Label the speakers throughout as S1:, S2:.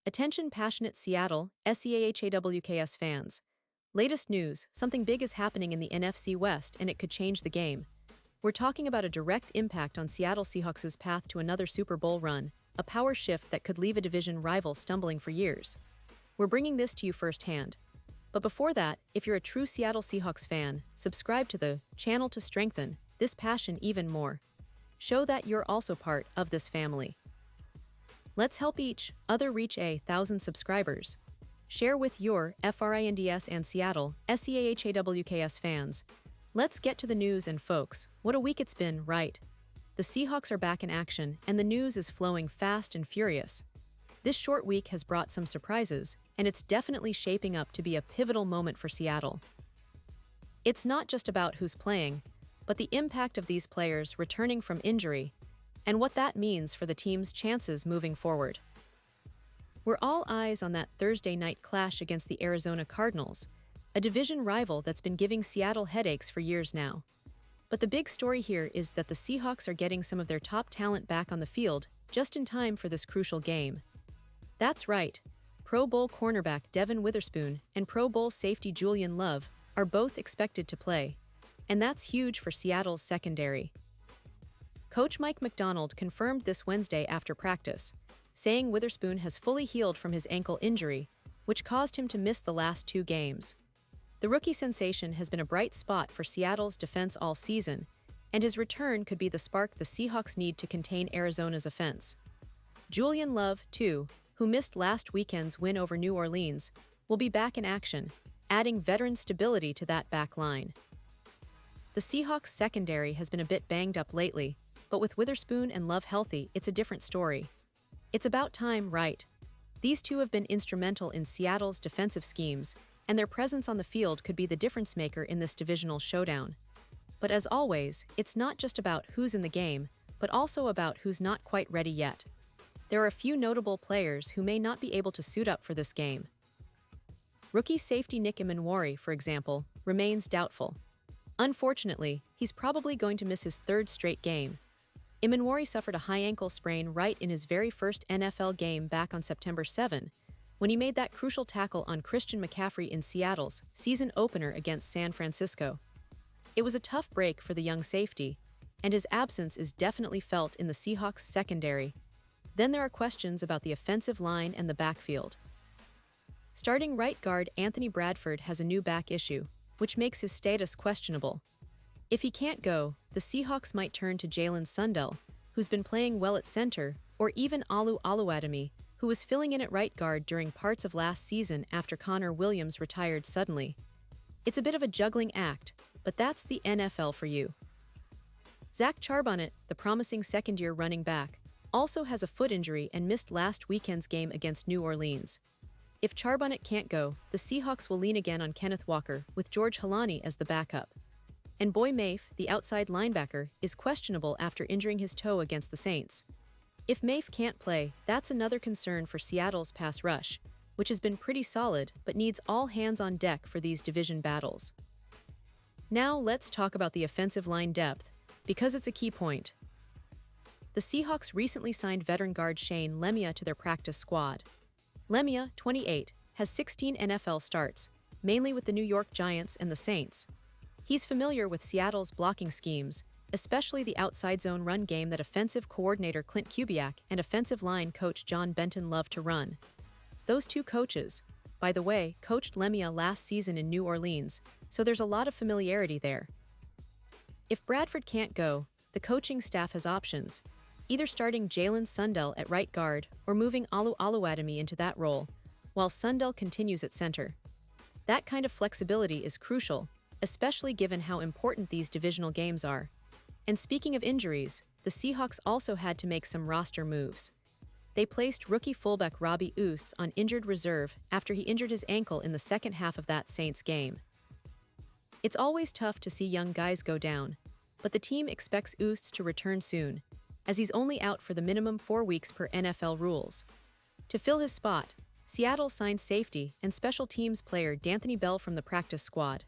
S1: Attention passionate Seattle, SEAHAWKS fans. Latest news, something big is happening in the NFC West and it could change the game. We're talking about a direct impact on Seattle Seahawks' path to another Super Bowl run, a power shift that could leave a division rival stumbling for years. We're bringing this to you firsthand. But before that, if you're a true Seattle Seahawks fan, subscribe to the channel to strengthen this passion even more. Show that you're also part of this family. Let's help each other reach 1,000 subscribers. Share with your FRINDS and Seattle, SEAHAWKS fans. Let's get to the news and folks, what a week it's been, right? The Seahawks are back in action and the news is flowing fast and furious. This short week has brought some surprises, and it's definitely shaping up to be a pivotal moment for Seattle. It's not just about who's playing, but the impact of these players returning from injury, and what that means for the team's chances moving forward. We're all eyes on that Thursday night clash against the Arizona Cardinals, a division rival that's been giving Seattle headaches for years now. But the big story here is that the Seahawks are getting some of their top talent back on the field just in time for this crucial game. That's right, Pro Bowl cornerback Devin Witherspoon and Pro Bowl safety Julian Love are both expected to play, and that's huge for Seattle's secondary. Coach Mike McDonald confirmed this Wednesday after practice, saying Witherspoon has fully healed from his ankle injury, which caused him to miss the last 2 games. The rookie sensation has been a bright spot for Seattle's defense all season, and his return could be the spark the Seahawks need to contain Arizona's offense. Julian Love, too, who missed last weekend's win over New Orleans, will be back in action, adding veteran stability to that back line. The Seahawks secondary has been a bit banged up lately, but with Witherspoon and Love healthy, it's a different story. It's about time, right? These two have been instrumental in Seattle's defensive schemes, and their presence on the field could be the difference maker in this divisional showdown. But as always, it's not just about who's in the game, but also about who's not quite ready yet. There are a few notable players who may not be able to suit up for this game. Rookie safety Nick Emmanwori, for example, remains doubtful. Unfortunately, he's probably going to miss his 3rd straight game. Emmanwori suffered a high ankle sprain right in his very first NFL game back on September 7, when he made that crucial tackle on Christian McCaffrey in Seattle's season opener against San Francisco. It was a tough break for the young safety, and his absence is definitely felt in the Seahawks secondary. Then there are questions about the offensive line and the backfield. Starting right guard Anthony Bradford has a new back issue, which makes his status questionable. If he can't go, the Seahawks might turn to Jalen Sundell, who's been playing well at center, or even Alu Oluwadimi, who was filling in at right guard during parts of last season after Connor Williams retired suddenly. It's a bit of a juggling act, but that's the NFL for you. Zach Charbonnet, the promising second-year running back, also has a foot injury and missed last weekend's game against New Orleans. If Charbonnet can't go, the Seahawks will lean again on Kenneth Walker, with George Halani as the backup. And Boy Mafe, the outside linebacker, is questionable after injuring his toe against the Saints. If Mafe can't play, that's another concern for Seattle's pass rush, which has been pretty solid but needs all hands on deck for these division battles. Now let's talk about the offensive line depth, because it's a key point. The Seahawks recently signed veteran guard Shane Lemia to their practice squad. Lemia, 28, has 16 NFL starts, mainly with the New York Giants and the Saints. He's familiar with Seattle's blocking schemes, especially the outside zone run game that offensive coordinator Clint Kubiak and offensive line coach John Benton love to run. Those two coaches, by the way, coached Lemia last season in New Orleans, so there's a lot of familiarity there. If Bradford can't go, the coaching staff has options, either starting Jalen Sundell at right guard or moving Alu Oluwadimi into that role, while Sundell continues at center. That kind of flexibility is crucial, especially given how important these divisional games are. And speaking of injuries, the Seahawks also had to make some roster moves. They placed rookie fullback Robbie Ouzts on injured reserve after he injured his ankle in the second half of that Saints game. It's always tough to see young guys go down, but the team expects Ouzts to return soon, as he's only out for the minimum 4 weeks per NFL rules. To fill his spot, Seattle signed safety and special teams player D'Anthony Bell from the practice squad.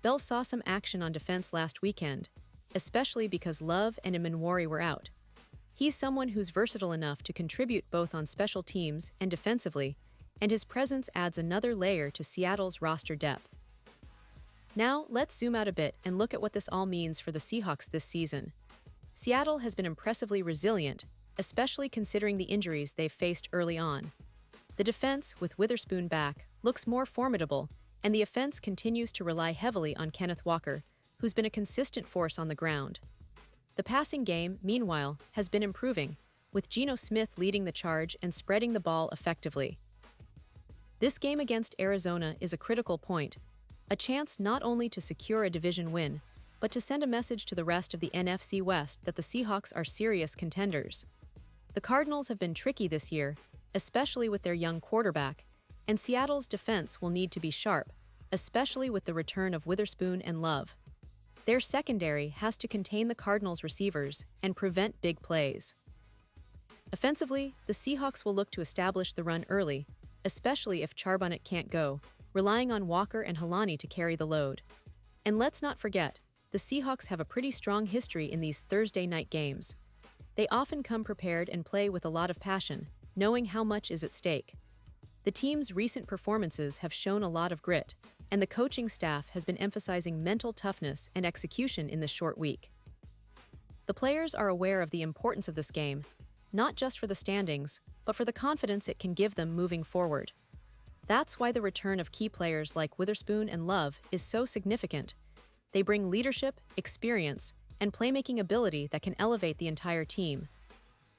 S1: Bell saw some action on defense last weekend, especially because Love and Emmanwori were out. He's someone who's versatile enough to contribute both on special teams and defensively, and his presence adds another layer to Seattle's roster depth. Now, let's zoom out a bit and look at what this all means for the Seahawks this season. Seattle has been impressively resilient, especially considering the injuries they've faced early on. The defense, with Witherspoon back, looks more formidable, and the offense continues to rely heavily on Kenneth Walker, who's been a consistent force on the ground. The passing game, meanwhile, has been improving, with Geno Smith leading the charge and spreading the ball effectively. This game against Arizona is a critical point, a chance not only to secure a division win, but to send a message to the rest of the NFC West that the Seahawks are serious contenders. The Cardinals have been tricky this year, especially with their young quarterback, and Seattle's defense will need to be sharp, especially with the return of Witherspoon and Love. Their secondary has to contain the Cardinals' receivers and prevent big plays. Offensively, the Seahawks will look to establish the run early, especially if Charbonnet can't go, relying on Walker and Halani to carry the load. And let's not forget, the Seahawks have a pretty strong history in these Thursday night games. They often come prepared and play with a lot of passion, knowing how much is at stake. The team's recent performances have shown a lot of grit, and the coaching staff has been emphasizing mental toughness and execution in this short week. The players are aware of the importance of this game, not just for the standings, but for the confidence it can give them moving forward. That's why the return of key players like Witherspoon and Love is so significant. They bring leadership, experience, and playmaking ability that can elevate the entire team.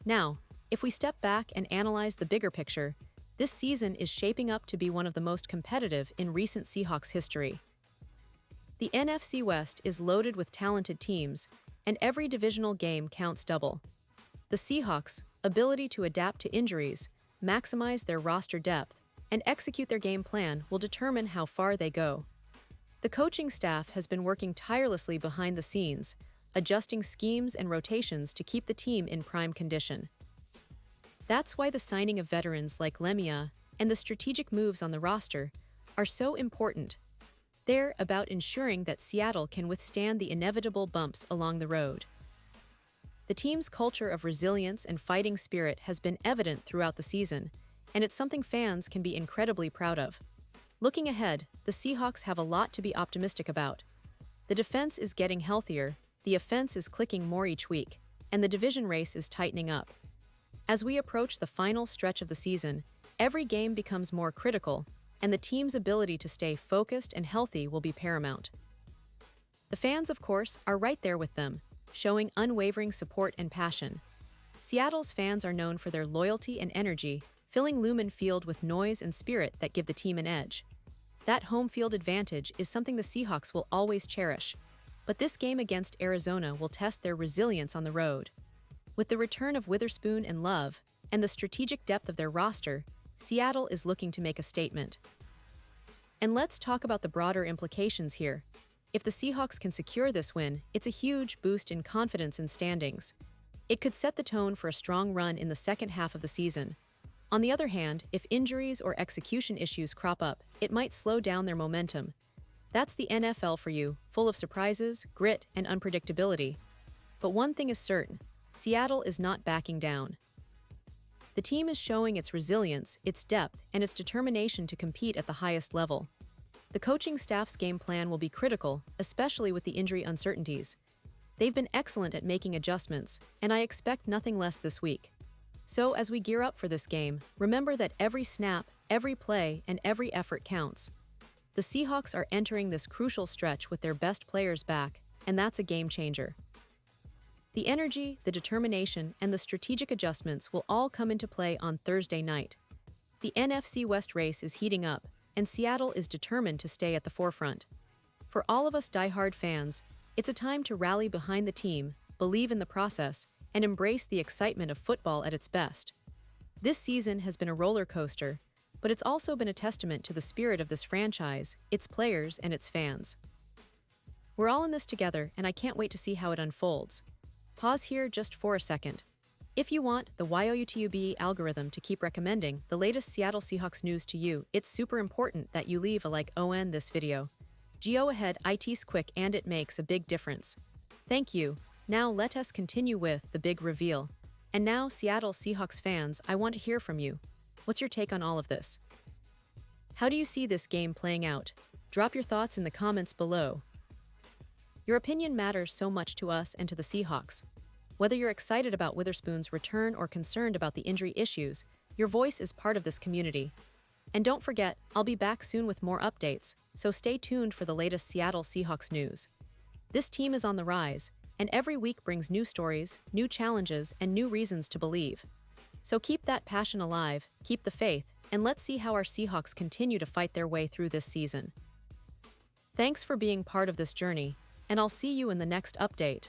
S1: Now, if we step back and analyze the bigger picture, this season is shaping up to be one of the most competitive in recent Seahawks history. The NFC West is loaded with talented teams, and every divisional game counts double. The Seahawks' ability to adapt to injuries, maximize their roster depth, and execute their game plan will determine how far they go. The coaching staff has been working tirelessly behind the scenes, adjusting schemes and rotations to keep the team in prime condition. That's why the signing of veterans like Lemia and the strategic moves on the roster are so important. They're about ensuring that Seattle can withstand the inevitable bumps along the road. The team's culture of resilience and fighting spirit has been evident throughout the season, and it's something fans can be incredibly proud of. Looking ahead, the Seahawks have a lot to be optimistic about. The defense is getting healthier, the offense is clicking more each week, and the division race is tightening up. As we approach the final stretch of the season, every game becomes more critical, and the team's ability to stay focused and healthy will be paramount. The fans, of course, are right there with them, showing unwavering support and passion. Seattle's fans are known for their loyalty and energy, filling Lumen Field with noise and spirit that give the team an edge. That home field advantage is something the Seahawks will always cherish, but this game against Arizona will test their resilience on the road. With the return of Witherspoon and Love, and the strategic depth of their roster, Seattle is looking to make a statement. And let's talk about the broader implications here. If the Seahawks can secure this win, it's a huge boost in confidence and standings. It could set the tone for a strong run in the second half of the season. On the other hand, if injuries or execution issues crop up, it might slow down their momentum. That's the NFL for you, full of surprises, grit, and unpredictability. But one thing is certain, Seattle is not backing down. The team is showing its resilience, its depth, and its determination to compete at the highest level. The coaching staff's game plan will be critical, especially with the injury uncertainties. They've been excellent at making adjustments, and I expect nothing less this week. So as we gear up for this game, remember that every snap, every play, and every effort counts. The Seahawks are entering this crucial stretch with their best players back, and that's a game changer. The energy, the determination, and the strategic adjustments will all come into play on Thursday night. The NFC West race is heating up, and Seattle is determined to stay at the forefront. For all of us diehard fans, it's a time to rally behind the team, believe in the process, and embrace the excitement of football at its best. This season has been a roller coaster, but it's also been a testament to the spirit of this franchise, its players, and its fans. We're all in this together, and I can't wait to see how it unfolds. Pause here just for a second. If you want the YouTube algorithm to keep recommending the latest Seattle Seahawks news to you, it's super important that you leave a like on this video. Go ahead, it's quick and it makes a big difference. Thank you. Now let us continue with the big reveal. And now, Seattle Seahawks fans, I want to hear from you. What's your take on all of this? How do you see this game playing out? Drop your thoughts in the comments below. Your opinion matters so much to us and to the Seahawks. Whether you're excited about Witherspoon's return or concerned about the injury issues, your voice is part of this community. And don't forget, I'll be back soon with more updates, so stay tuned for the latest Seattle Seahawks news. This team is on the rise, and every week brings new stories, new challenges, and new reasons to believe. So keep that passion alive, keep the faith, and let's see how our Seahawks continue to fight their way through this season. Thanks for being part of this journey, and I'll see you in the next update.